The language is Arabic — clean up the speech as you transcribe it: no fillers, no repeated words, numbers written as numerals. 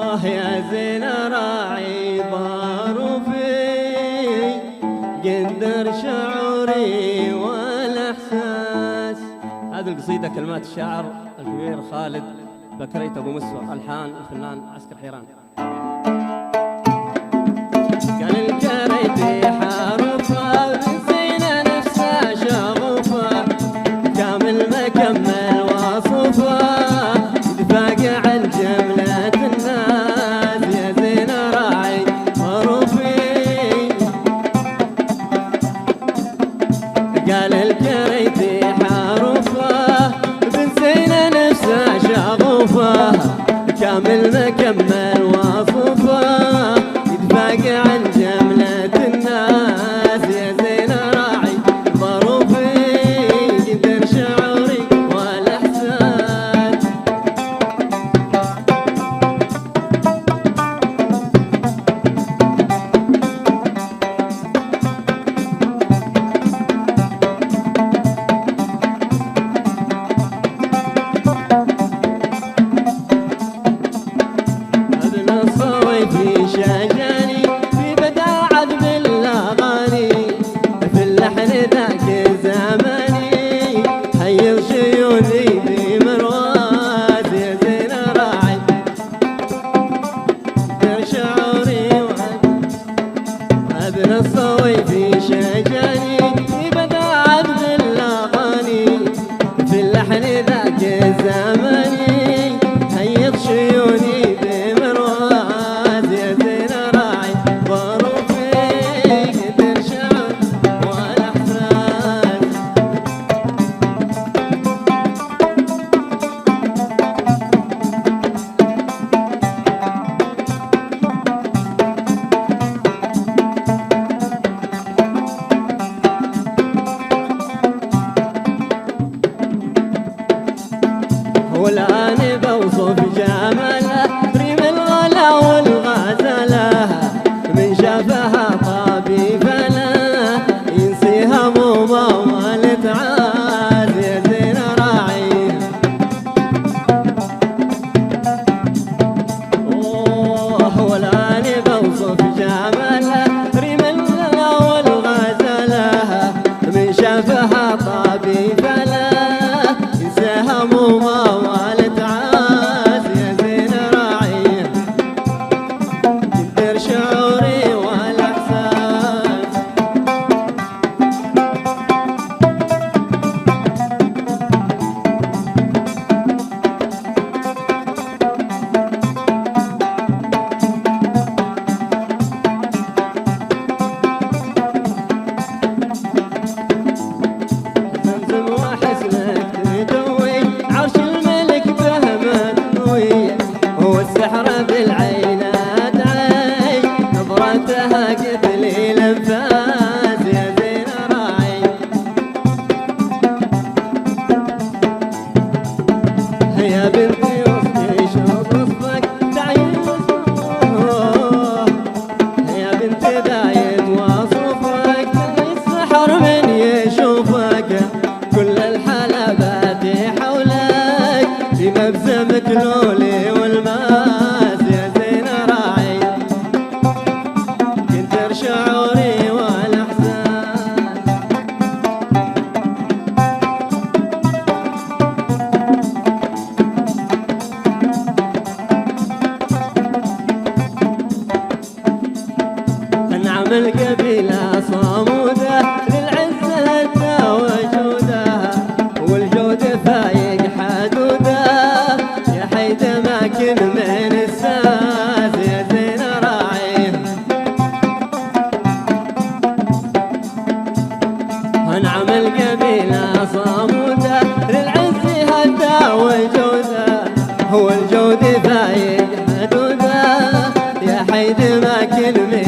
يا زين راعي ظروفي قدر شعوري والاحساس. هذه القصيده كلمات الشاعر الكبير خالد بكريت ابو مسفر، الحان الفنان عسكر حيران. قال الكريتي حروفه بالزينه نفسها شغوفه كامل مكمل وصفه دفاق عن جمله الناس. يا زين راعي حروفي قال الكريتي حروفه بالزينه نفسها شغوفه كامل مكمل وصفه يدفاق عن جملة الناس. يا زين راعي ظروفي قدر شعوري والإحساس. ابن الصويفي شجاني في بداعة بالاغاني في اللحن ذاك زماني حير شيوني بمرواز. يا زين راعي قدر شعوري ابن الصويفي شجاني في بداعة بالاغاني في اللحن ذاك زماني حير شيوني والآن بوصف جماله ريم الغلا والغزاله من شافها طابي فلا ينسي همومه والتعاز. يا زين راعي والآن بوصف جماله ريم الغلا والغزاله من شافها طابي فلا ينسي همومه والتعاز. يا زين راعي قدر شعوري والاحساس. زمزم وحسنك تدوي عرش الملك به مدوي هو السحر بالعينات عين نظرتها قتلي الانفاس. يا زين راعي يا بنتي وصفي شوف وصفك تعين يا بنتي دايم وصفك السحر من يشوفك كل الحلبات حولك في مبزمك لولي والماس. يا زين راعي قدر شعوري والاحساس. انعم القبيله صاموده للعزه وجودها والجود فايق حدوده يا حيد ماكن من الساس. يا زين راعي انعم القبيله صاموده للعز هدى وجوده هو الجود فايق حدوده يا حيد ماكن من